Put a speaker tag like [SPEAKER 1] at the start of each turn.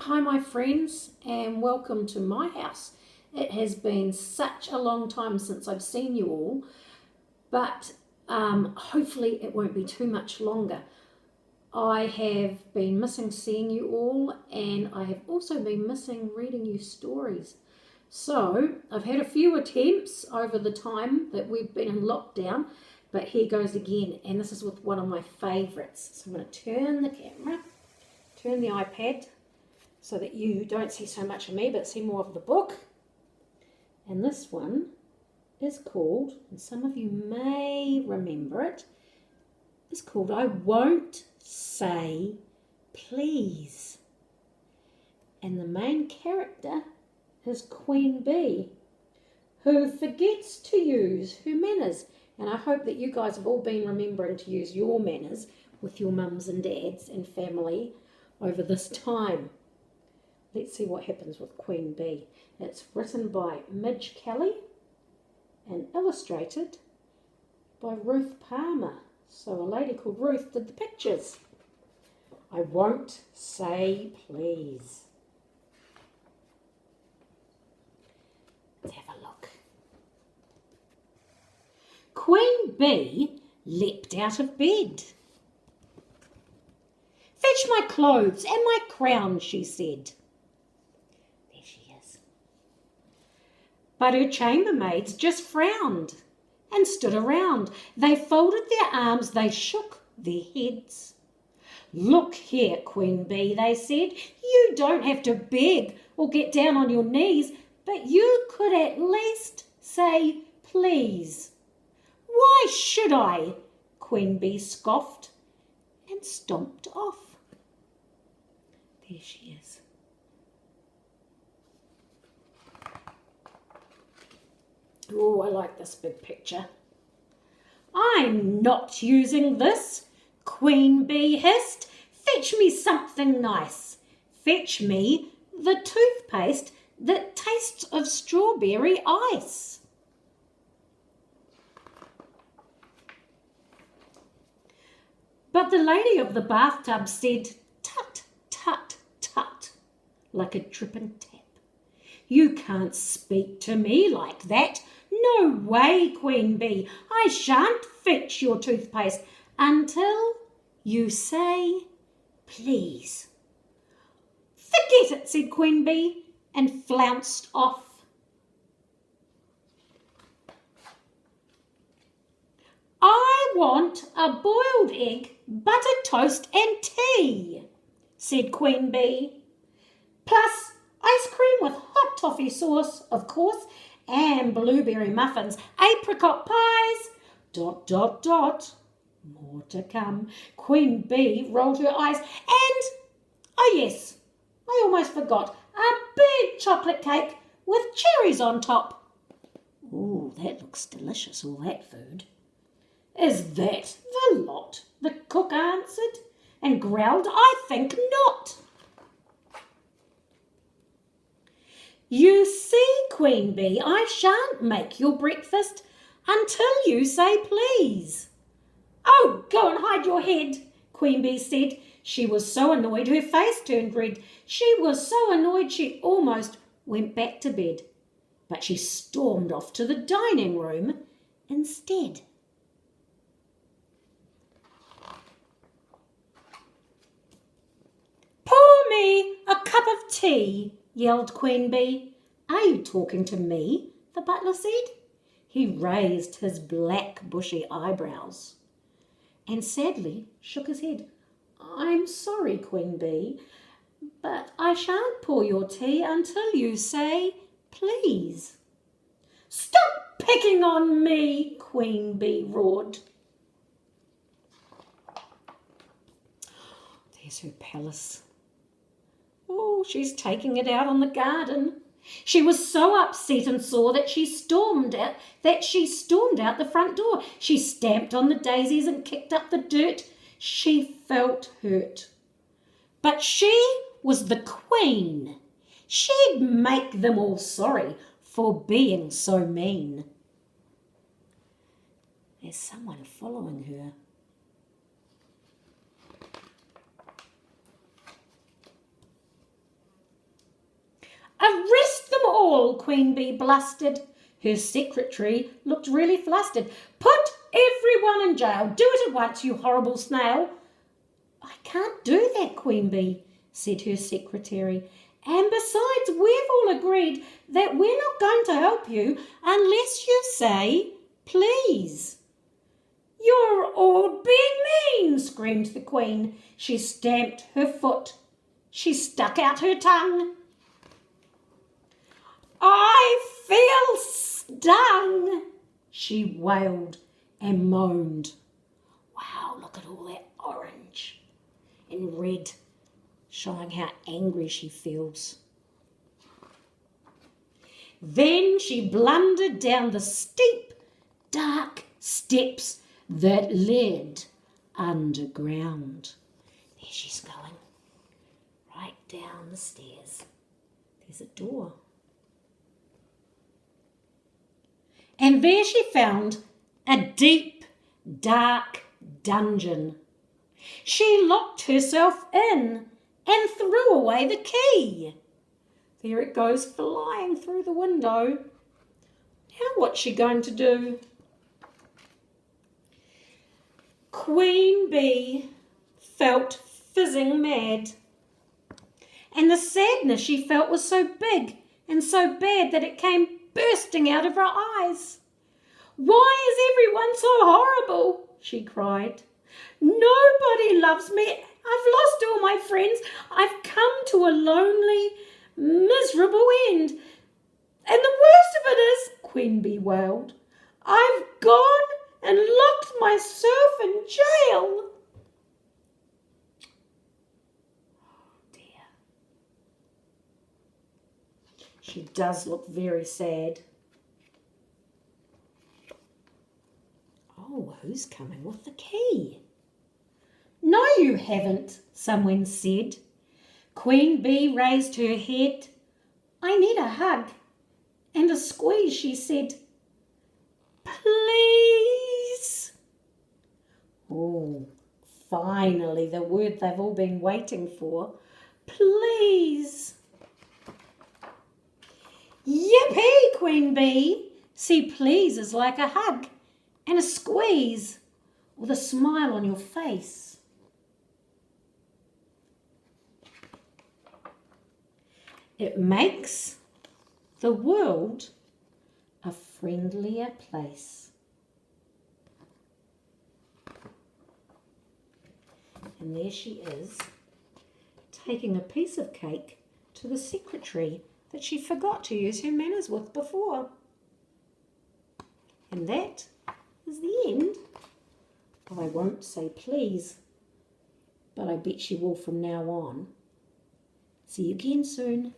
[SPEAKER 1] Hi, my friends, and welcome to my house. It has been such a long time since I've seen you all, but hopefully it won't be too much longer. I have been missing seeing you all, and I have also been missing reading you stories. So I've had a few attempts over the time that we've been in lockdown, but here goes again, and this is with one of my favourites. So I'm going to turn the camera, turn the iPad, so that you don't see so much of me but see more of the book. And this one is called, and some of you may remember it, is called I Won't Say Please. And the main character is Queen Bee, who forgets to use her manners. And I hope that you guys have all been remembering to use your manners with your mums and dads and family over this time. Let's see what happens with Queen Bee. It's written by Midge Kelly and illustrated by Ruth Palmer. So a lady called Ruth did the pictures. I won't say please. Let's have a look. Queen Bee leapt out of bed. Fetch my clothes and my crown, she said. But her chambermaids just frowned and stood around. They folded their arms, they shook their heads. Look here, Queen Bee, they said, you don't have to beg or get down on your knees, but you could at least say please. Why should I? Queen Bee scoffed and stomped off. There she is. Oh, I like this big picture. I'm not using this, Queen Bee hissed. Fetch me something nice. Fetch me the toothpaste that tastes of strawberry ice. But the lady of the bathtub said, tut, tut, tut, like a dripping tap. You can't speak to me like that. No way, Queen Bee. I shan't fetch your toothpaste until you say please. Forget it, said Queen Bee, and flounced off. I want a boiled egg, buttered toast and tea, said Queen Bee. Plus ice cream with hot toffee sauce, of course, and blueberry muffins, apricot pies, ... More to come. Queen Bee rolled her eyes and, oh yes, I almost forgot, a big chocolate cake with cherries on top. Ooh, that looks delicious, all that food. Is that the lot? The cook answered and growled, I think not. You see, Queen Bee, I shan't make your breakfast until you say please. Oh, go and hide your head, Queen Bee said. She was so annoyed her face turned red. She was so annoyed she almost went back to bed. But she stormed off to the dining room instead. Pour me a cup of tea, yelled Queen Bee. Are you talking to me? The butler said. He raised his black bushy eyebrows and sadly shook his head. I'm sorry, Queen Bee, but I shan't pour your tea until you say please. Stop picking on me, Queen Bee roared. There's her palace. Oh, she's taking it out on the garden. She was so upset and sore that she stormed out the front door. She stamped on the daisies and kicked up the dirt. She felt hurt. But she was the queen. She'd make them all sorry for being so mean. There's someone following her. Arrest them all, Queen Bee blustered. Her secretary looked really flustered. Put everyone in jail. Do it at once, you horrible snail. I can't do that, Queen Bee, said her secretary. And besides, we've all agreed that we're not going to help you unless you say please. You're all being mean, screamed the Queen. She stamped her foot. She stuck out her tongue. I feel stung, she wailed and moaned. Wow, look at all that orange and red, showing how angry she feels. Then she blundered down the steep, dark steps that led underground. There she's going, right down the stairs. There's a door. And there she found a deep, dark dungeon. She locked herself in and threw away the key. There it goes flying through the window. Now what's she going to do? Queen Bee felt fizzing mad. And the sadness she felt was so big and so bad that it came bursting out of her eyes. Why is everyone so horrible? She cried. Nobody loves me. I've lost all my friends. I've come to a lonely, miserable end. And the worst of it is, Queen Bee wailed, I've gone and locked myself in jail. Oh dear. She does look very sad. Oh, who's coming with the key? No, you haven't, someone said. Queen Bee raised her head. I need a hug and a squeeze, she said. Please. Oh, finally, the word they've all been waiting for. Please. Yippee, Queen Bee. See, please is like a hug and a squeeze with a smile on your face. It makes the world a friendlier place. And there she is, taking a piece of cake to the secretary that she forgot to use her manners with before. And that is the end. I won't say please, but I bet she will from now on. See you again soon.